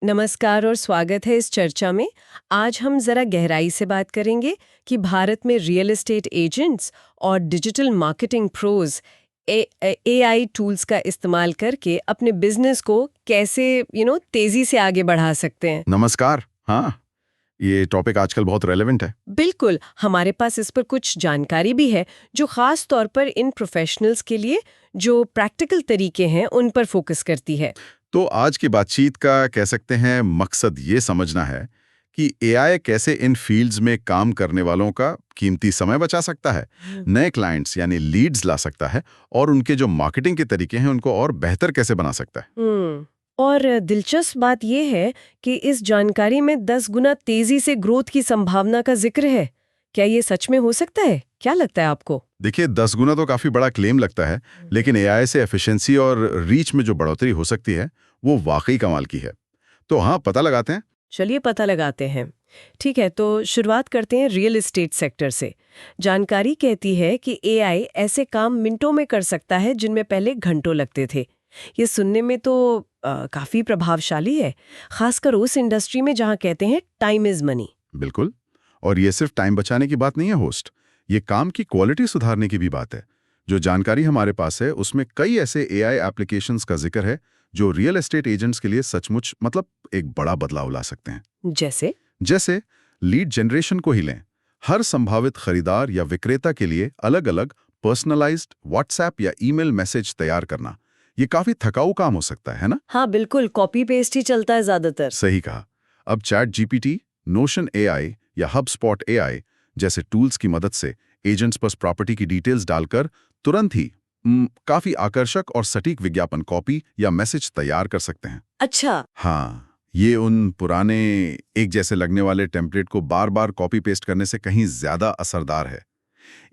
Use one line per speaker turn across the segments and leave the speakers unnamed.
नमस्कार और स्वागत है इस चर्चा में। आज हम जरा गहराई से बात करेंगे कि भारत में रियल एस्टेट एजेंट्स और digital marketing pros AI tools का इस्तेमाल करके अपने बिजनेस को कैसे तेजी से आगे बढ़ा सकते हैं।
नमस्कार। हाँ, ये टॉपिक आजकल बहुत रेलेवेंट है।
बिल्कुल, हमारे पास इस पर कुछ जानकारी भी है जो खास तौर पर इन प्रोफेशनल्स के लिए जो प्रैक्टिकल तरीके हैं उन पर फोकस करती है।
तो आज की बातचीत का कह सकते हैं मकसद ये समझना है कि एआई कैसे इन फील्ड्स में काम करने वालों का कीमती समय बचा सकता है, नए क्लाइंट्स यानी लीड्स ला सकता है और उनके जो मार्केटिंग के तरीके हैं उनको और बेहतर कैसे बना सकता है।
और दिलचस्प बात यह है कि इस जानकारी में 10 गुना तेजी से ग्रोथ की संभावना का जिक्र है। क्या ये सच में हो सकता है? क्या लगता है आपको?
देखिए, 10 गुना तो काफी बड़ा क्लेम लगता है, लेकिन एआई से एफिशिएंसी और रीच में जो बढ़ोतरी हो सकती है वो वाकई कमाल की है। तो हाँ, पता लगाते हैं।
चलिए पता लगाते हैं। ठीक है, तो शुरुआत करते हैं रियल एस्टेट सेक्टर से। जानकारी कहती है कि एआई ऐसे काम मिनटों में कर सकता है जिनमें पहले घंटों लगते थे। ये सुनने में तो काफी प्रभावशाली है, खासकर उस इंडस्ट्री में जहां कहते हैं टाइम इज मनी।
बिल्कुल। और ये सिर्फ टाइम बचाने की बात नहीं है होस्ट, ये काम की क्वालिटी सुधारने की भी बात है। जो जानकारी हमारे पास है उसमें कई ऐसे एआई एप्लीकेशंस का जिक्र है जो रियल एस्टेट एजेंट्स के लिए सचमुच एक बड़ा बदलाव ला सकते हैं। जैसे लीड जनरेशन को ही लें। हर संभावित खरीदार या विक्रेता के लिए अलग अलग पर्सनलाइज्ड व्हाट्सएप या ईमेल मैसेज तैयार करना, ये काफी थकाऊ काम हो सकता है ना?
हाँ बिल्कुल, कॉपी पेस्ट ही चलता है ज्यादातर।
सही कहा। अब चैट जीपीटी, नोशन एआई या हबस्पॉट एआई जैसे टूल्स की मदद से एजेंट्स पर प्रॉपर्टी की डिटेल्स डालकर तुरंत ही काफी आकर्षक और सटीक विज्ञापन कॉपी या मैसेज तैयार कर सकते हैं।
अच्छा।
हाँ, ये उन पुराने एक जैसे लगने वाले टेम्पलेट को बार बार कॉपी पेस्ट करने से कहीं ज्यादा असरदार है।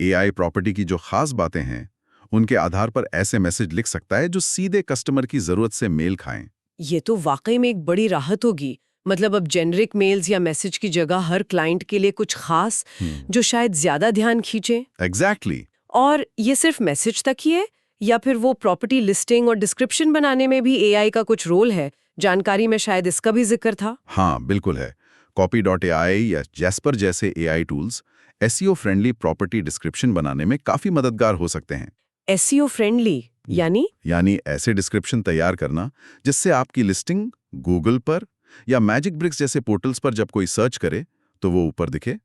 एआई प्रॉपर्टी की जो खास बातें हैं उनके आधार पर ऐसे मैसेज लिख सकता है जो सीधे कस्टमर की जरूरत से मेल खाएं।
ये तो वाकई में एक बड़ी राहत होगी। मतलब अब जेनरिक मेल्स या मैसेज की जगह हर क्लाइंट के लिए कुछ खास जो शायद ज्यादा ध्यान खींचे।
एग्जैक्टली।
और ये सिर्फ मैसेज तक ही है या फिर वो प्रॉपर्टी लिस्टिंग और डिस्क्रिप्शन बनाने में भी एआई का कुछ रोल है? जानकारी में शायद इसका भी जिक्र था।
हाँ, बिल्कुल है। Copy.ai या जैस्पर जैसे AI tools SEO friendly property description बनाने में काफी मददगार हो सकते हैं।
एसईओ फ्रेंडली यानी
ऐसे डिस्क्रिप्शन तैयार करना जिससे आपकी लिस्टिंग गूगल पर या मैजिक ब्रिक्स जैसे पोर्टल्स पर जब कोई सर्च करे तो वो ऊपर दिखे।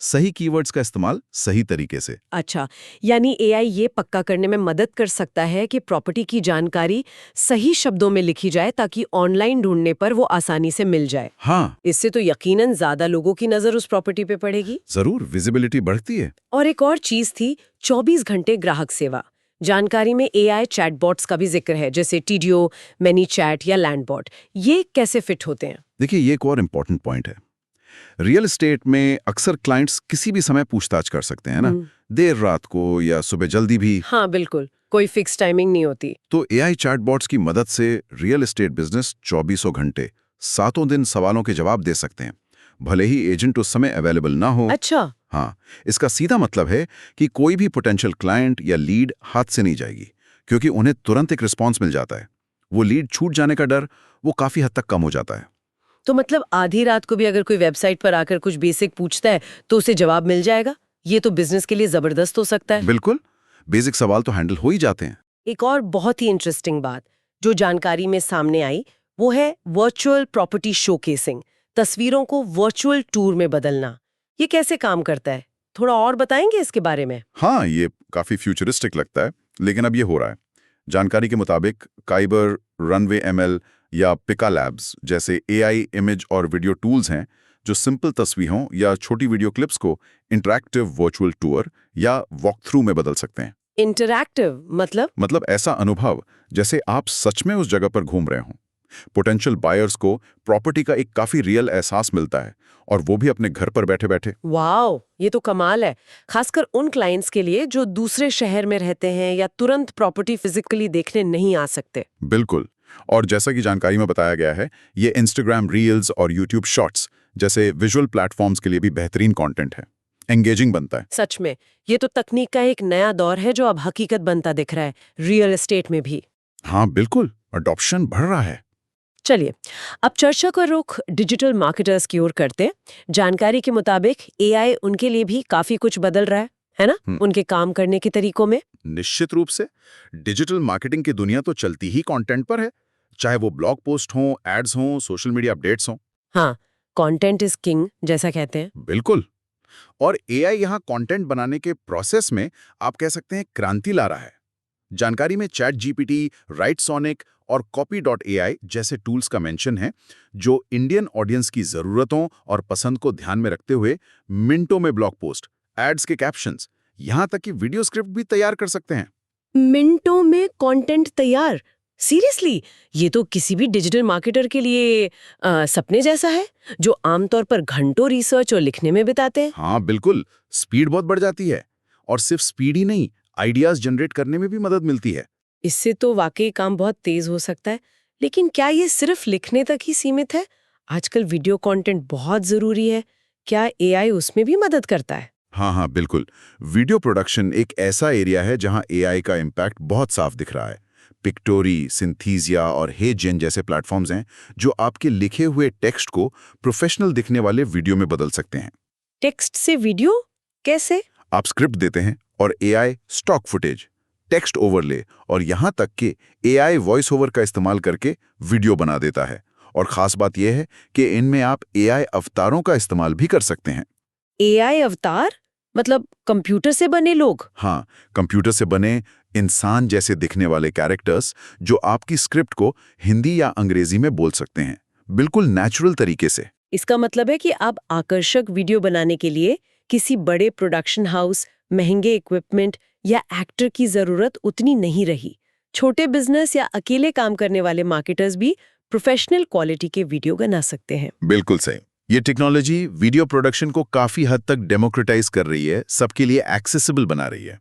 सही कीवर्ड्स का इस्तेमाल सही तरीके से।
अच्छा, यानी एआई ये पक्का करने में मदद कर सकता है कि प्रॉपर्टी की जानकारी सही शब्दों में लिखी जाए ताकि ऑनलाइन ढूंढने पर वो आसानी से मिल जाए।
हाँ,
इससे तो यकीनन ज्यादा लोगों की नजर उस प्रॉपर्टी पे पड़ेगी।
जरूर, विजिबिलिटी बढ़ती है।
और एक और चीज थी, 24 घंटे ग्राहक सेवा। जानकारी में एआई चैटबॉट्स का भी जिक्र है, जैसे टीडीओ, मैनीचैट या लैंडबॉट। ये कैसे फिट होते हैं?
देखिए, ये एक और इम्पोर्टेंट पॉइंट है। रियल एस्टेट में अक्सर क्लाइंट्स किसी भी समय पूछताछ कर सकते हैं ना, देर रात को या सुबह जल्दी भी।
हाँ बिल्कुल, कोई फिक्स टाइमिंग नहीं होती।
तो एआई चैटबॉट्स की मदद से रियल एस्टेट बिजनेस 24 घंटे 7 दिन सवालों के जवाब दे सकते हैं, भले ही एजेंट उस समय अवेलेबल ना हो।
अच्छा।
हाँ, इसका सीधा मतलब है कि कोई भी पोटेंशियल क्लाइंट या लीड हाथ से नहीं जाएगी, क्योंकि उन्हें तुरंत एक रिस्पॉन्स मिल जाता है। वो लीड छूट जाने का डर वो काफी हद तक कम हो जाता है।
तो मतलब आधी रात को भी अगर कोई वेबसाइट पर आकर कुछ बेसिक पूछता है तो उसे जवाब मिल जाएगा। ये तो बिजनेस के लिए जबरदस्त हो सकता है।
बिल्कुल, बेसिक सवाल तो हैंडल हो ही जाते हैं।
एक और बहुत ही इंटरेस्टिंग बात जो जानकारी में सामने आई वो है वर्चुअल प्रॉपर्टी शोकेसिंग, तस्वीरों को वर्चुअल टूर में बदलना। ये कैसे काम करता है? थोड़ा और बताएंगे इसके बारे में?
हाँ, ये काफी फ्यूचरिस्टिक लगता है, लेकिन अब ये हो रहा है। जानकारी के मुताबिक काइबर, रनवे एमएल या पिका लैब्स जैसे एआई इमेज और वीडियो टूल्स हैं जो सिंपल तस्वीरों या छोटी वीडियो क्लिप्स को इंटरैक्टिव वर्चुअल टूर या वॉक थ्रू में बदल सकते हैं।
इंटरैक्टिव
मतलब ऐसा अनुभव जैसे आप सच में उस जगह पर घूम रहे हों। पोटेंशियल बायर्स को प्रॉपर्टी का एक काफी रियल एहसास मिलता है, और वो भी अपने घर पर बैठे बैठे।
वाओ, ये तो कमाल है, खासकर उन क्लाइंट्स के लिए जो दूसरे शहर में रहते हैं या तुरंत प्रॉपर्टी फिजिकली देखने नहीं आ सकते।
बिल्कुल। और जैसा कि जानकारी में बताया गया है, ये इंस्टाग्राम रील्स और यूट्यूब शॉर्ट्स जैसे विजुअल प्लेटफॉर्म्स के लिए भी बेहतरीन कंटेंट है। एंगेजिंग बनता है।
सच में, ये तो तकनीक का एक नया दौर है जो अब हकीकत बनता दिख रहा है रियल एस्टेट में भी।
हाँ बिल्कुल, अडॉप्शन बढ़ रहा है।
चलिए, अब चर्चा का रुख डिजिटल मार्केटर्स की ओर करते हैं। जानकारी के मुताबिक एआई उनके लिए भी काफी कुछ बदल रहा है ना? उनके काम करने के तरीकों में।
निश्चित रूप से डिजिटल मार्केटिंग की दुनिया तो चलती ही कंटेंट पर है, चाहे वो ब्लॉग पोस्ट हों, एड्स हों, सोशल मीडिया अपडेट्स हों।
हाँ, कंटेंट इज किंग जैसा कहते हैं।
बिल्कुल। और एआई यहाँ कंटेंट बनाने के प्रोसेस में आप कह सकते हैं क्रांति ला रहा है। जानकारी में चैट जीपीटी, राइटसोनिक और कॉपी.एआई जैसे टूल्स का मेंशन है, जो इंडियन ऑडियंस की जरूरतों और पसंद को ध्यान में रखते हुए मिनटों में ब्लॉग पोस्ट, एड्स के कैप्शंस, यहाँ तक कि वीडियो स्क्रिप्ट भी तैयार कर सकते हैं।
मिनटों में कंटेंट तैयार? सीरियसली? ये तो किसी भी डिजिटल मार्केटर के लिए सपने जैसा है, जो आमतौर पर घंटों रिसर्च और लिखने में बिताते हैं।
हाँ बिल्कुल, स्पीड बहुत बढ़ जाती है। और सिर्फ स्पीड ही नहीं, आइडियाज जनरेट करने में भी मदद मिलती है।
इससे तो वाकई काम बहुत तेज हो सकता है। लेकिन क्या ये सिर्फ लिखने तक ही सीमित है? आजकल वीडियो कंटेंट बहुत जरूरी है। क्या एआई उसमें भी मदद करता है?
हाँ बिल्कुल। वीडियो प्रोडक्शन एक ऐसा एरिया है जहाँ एआई का इम्पैक्ट बहुत साफ दिख रहा है। पिक्टोरी, सिंथीसिया और हेजेन जैसे प्लेटफॉर्म्स हैं जो आपके लिखे हुए टेक्स्ट को प्रोफेशनल दिखने वाले वीडियो में बदल सकते हैं।
टेक्स्ट से वीडियो कैसे?
आप स्क्रिप्ट देते हैं और AI stock footage, text overlay और यहाँ तक कि एआई वॉइस ओवर का इस्तेमाल करके वीडियो बना देता है। और खास बात यह है कि इनमें आप एआई अवतारों का इस्तेमाल भी कर सकते हैं।
एआई अवतार? मतलब कंप्यूटर से बने लोग?
हाँ, कंप्यूटर से बने इंसान जैसे दिखने वाले कैरेक्टर्स जो आपकी स्क्रिप्ट को हिंदी या अंग्रेजी में बोल सकते हैं, बिल्कुल नेचुरल तरीके से।
इसका मतलब है कि अब आकर्षक वीडियो बनाने के लिए किसी बड़े प्रोडक्शन हाउस, महंगे इक्विपमेंट या एक्टर की जरूरत उतनी नहीं रही। छोटे बिजनेस या अकेले काम करने वाले मार्केटर्स भी प्रोफेशनल क्वालिटी के वीडियो बना सकते हैं।
बिल्कुल सही। ये टेक्नोलॉजी वीडियो प्रोडक्शन को काफी हद तक डेमोक्रेटाइज कर रही है, सबके लिए एक्सेसिबल बना रही है।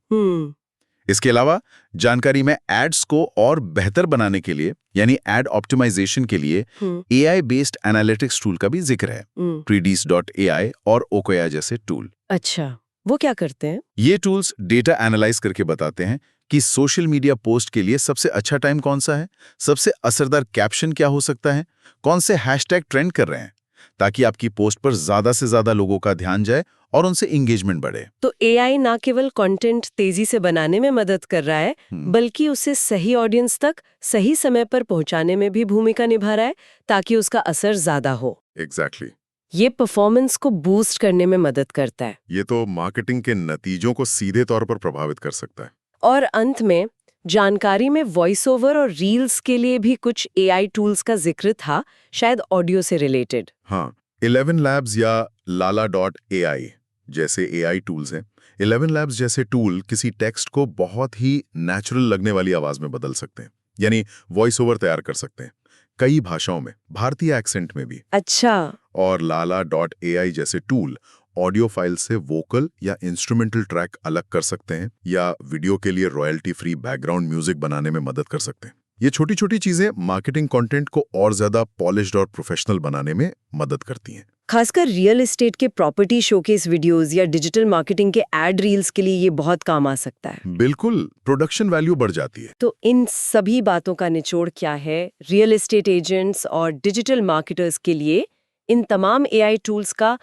इसके अलावा जानकारी में एड्स को और बेहतर बनाने के लिए, यानी एड ऑप्टिमाइजेशन के लिए एआई बेस्ड एनालिटिक्स टूल का भी जिक्र है। Predis.ai और Okoya जैसे टूल।
अच्छा, वो क्या करते हैं?
ये टूल्स डेटा एनालाइज करके बताते हैं कि सोशल मीडिया पोस्ट के लिए सबसे अच्छा टाइम कौन सा है, सबसे असरदार कैप्शन क्या हो सकता है, कौन से हैशटैग ट्रेंड कर रहे हैं, ताकि आपकी पोस्ट पर ज्यादा से ज्यादा लोगों का ध्यान जाए और उनसे एंगेजमेंट बढ़े।
तो एआई ना केवल कंटेंट तेजी से बनाने में मदद कर रहा है, बल्कि उसे सही ऑडियंस तक सही समय पर पहुंचाने में भी भूमिका निभा रहा है, ताकि उसका असर ज्यादा हो।
एग्जैक्टली।
ये परफॉर्मेंस को बूस्ट करने में मदद करता है।
ये तो मार्केटिंग के नतीजों को सीधे तौर पर प्रभावित कर सकता है।
और अंत में जानकारी में वॉइस ओवर और रील्स के लिए भी कुछ एआई टूल्स का जिक्र था, शायद ऑडियो से रिलेटेड।
हाँ, 11 Labs या Lala.ai जैसे एआई टूल्स हैं। 11 Labs जैसे टूल किसी टेक्स्ट को बहुत ही नेचुरल लगने वाली आवाज में बदल सकते हैं, यानी वॉइस ओवर तैयार कर सकते हैं, कई भाषाओं में, भारतीय एक्सेंट में भी।
अच्छा।
और Lala.ai जैसे टूल ऑडियो फाइल से वोकल या इंस्ट्रूमेंटल ट्रैक अलग कर सकते हैं, या वीडियो के लिए रॉयल्टी फ्री बैकग्राउंड म्यूजिक बनाने में मदद कर सकते हैं। ये छोटी छोटी चीजें मार्केटिंग कंटेंट को और ज्यादा पॉलिश्ड और प्रोफेशनल बनाने में मदद करती हैं।
खासकर रियल एस्टेट के प्रॉपर्टी शोकेस वीडियोस या डिजिटल मार्केटिंग के एड रील्स के लिए ये बहुत काम आ सकता है।
बिल्कुल, प्रोडक्शन वैल्यू बढ़ जाती है।
तो इन सभी बातों का निचोड़ क्या है? रियल एस्टेट एजेंट्स और डिजिटल मार्केटर्स के लिए इन तमाम एआई टूल्स का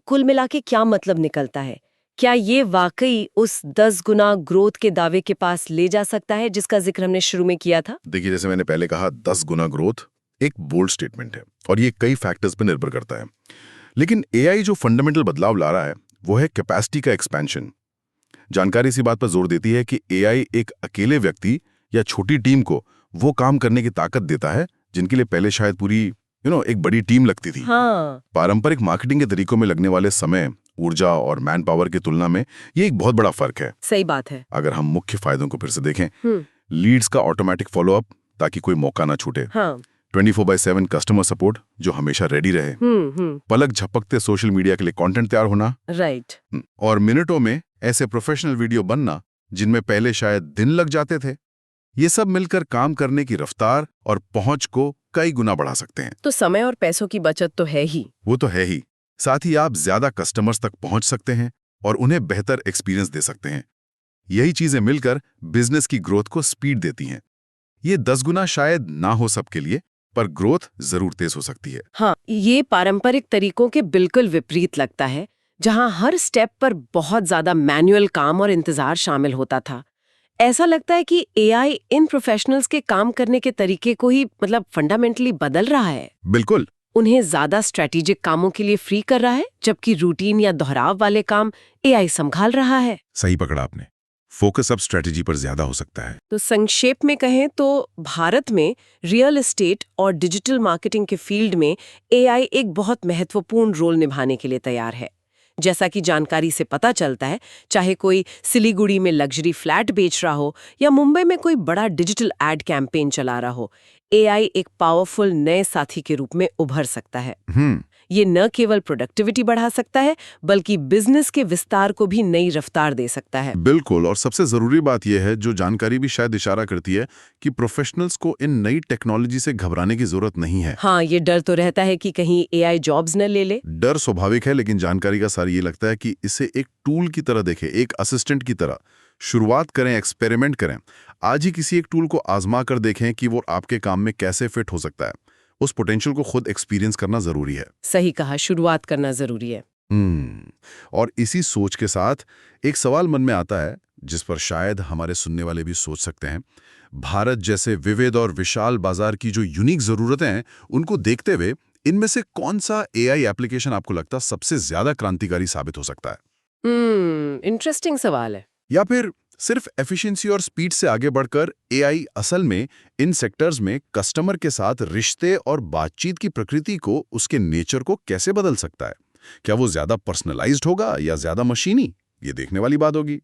कुल मिला के क्या मतलब निकलता है? क्या ये वाकई उस 10 गुना ग्रोथ के दावे के पास ले जा सकता है जिसका जिक्र हमने शुरू में किया था?
देखिए, जैसे मैंने पहले कहा, 10 गुना ग्रोथ एक बोल्ड स्टेटमेंट है और ये कई फैक्टर्स पर निर्भर करता है। लेकिन एआई जो फंडामेंटल बदलाव ला रहा है वो है कैपेसिटी का एक्सपेंशन। जानकारी इसी बात पर जोर देती है कि एआई एक अकेले व्यक्ति या छोटी टीम को वो काम करने की ताकत देता है जिनके लिए पहले शायद पूरी एक बड़ी टीम लगती थी।
हाँ।
पारंपरिक मार्केटिंग के तरीकों में लगने वाले समय, ऊर्जा और मैन पावर की तुलना में ये एक बहुत बड़ा फर्क है।
सही बात है।
अगर हम मुख्य फायदों को फिर से देखें, लीड्स का ऑटोमेटिक फॉलोअप ताकि कोई मौका ना छूटे, 24/7 कस्टमर सपोर्ट जो हमेशा रेडी रहे, पलक झपकते सोशल मीडिया के लिए कंटेंट तैयार होना,
राइट,
और मिनटों में ऐसे प्रोफेशनल वीडियो बनना जिनमें पहले शायद दिन लग जाते थे। ये सब मिलकर काम करने की रफ्तार और पहुंच को कई गुना बढ़ा सकते हैं।
तो समय और पैसों की बचत तो है ही।
वो तो है ही, साथ ही आप ज्यादा कस्टमर्स तक पहुंच सकते हैं और उन्हें बेहतर एक्सपीरियंस दे सकते हैं। यही चीजें मिलकर बिजनेस की ग्रोथ को स्पीड देती हैं। ये 10 गुना शायद ना हो सबके लिए, पर ग्रोथ जरूर तेज हो सकती है।
हाँ, ये पारंपरिक तरीकों के बिल्कुल विपरीत लगता है, जहाँ हर स्टेप पर बहुत ज्यादा मैनुअल काम और इंतजार शामिल होता था। ऐसा लगता है कि एआई इन प्रोफेशनल्स के काम करने के तरीके को ही फंडामेंटली बदल रहा है।
बिल्कुल।
उन्हें ज्यादा स्ट्रेटेजिक कामों के लिए फ्री कर रहा है, जबकि रूटीन या दोहराव वाले काम एआई संभाल रहा है।
सही पकड़ा आपने। फोकस अब स्ट्रेटेजी पर ज्यादा हो सकता है।
तो संक्षेप में कहें तो भारत में रियल एस्टेट और डिजिटल मार्केटिंग के फील्ड में एआई एक बहुत महत्वपूर्ण रोल निभाने के लिए तैयार है। जैसा कि जानकारी से पता चलता है, चाहे कोई सिलीगुड़ी में लग्जरी फ्लैट बेच रहा हो या मुंबई में कोई बड़ा डिजिटल एड कैंपेन चला रहा हो, एआई एक पावरफुल नए साथी के रूप में उभर सकता है। ये न केवल प्रोडक्टिविटी बढ़ा सकता है, बल्कि बिजनेस के विस्तार को भी नई रफ्तार दे सकता है।
बिल्कुल। और सबसे जरूरी बात यह है, जो जानकारी भी शायद इशारा करती है, कि प्रोफेशनल्स को इन नई टेक्नोलॉजी से घबराने की जरूरत नहीं है।
हाँ, ये डर तो रहता है कि कहीं एआई जॉब्स न ले ले।
डर स्वाभाविक है, लेकिन जानकारी का सार ये लगता है कि इसे एक टूल की तरह देखें, एक असिस्टेंट की तरह। शुरुआत करें, एक्सपेरिमेंट करें। आज ही किसी एक टूल को आजमा कर देखें कि वो आपके काम में कैसे फिट हो सकता है। उस पोटेंशियल को खुद एक्सपीरियंस करना जरूरी है।
सही कहा, शुरुआत करना जरूरी है।
और इसी सोच के साथ एक सवाल मन में आता है, जिस पर शायद हमारे सुनने वाले भी सोच सकते हैं। भारत जैसे विविध और विशाल बाजार की जो यूनिक जरूरतें हैं, उनको देखते हुए इनमें से कौन सा एआई एप्लीकेशन आपको लगता सबसे ज्यादा क्रांतिकारी साबित हो सकता है?
इंटरेस्टिंग सवाल है।
या फिर सिर्फ एफिशिएंसी और स्पीड से आगे बढ़कर एआई असल में इन सेक्टर्स में कस्टमर के साथ रिश्ते और बातचीत की प्रकृति को, उसके नेचर को कैसे बदल सकता है? क्या वो ज्यादा पर्सनलाइज्ड होगा या ज्यादा मशीनी? ये देखने वाली बात होगी।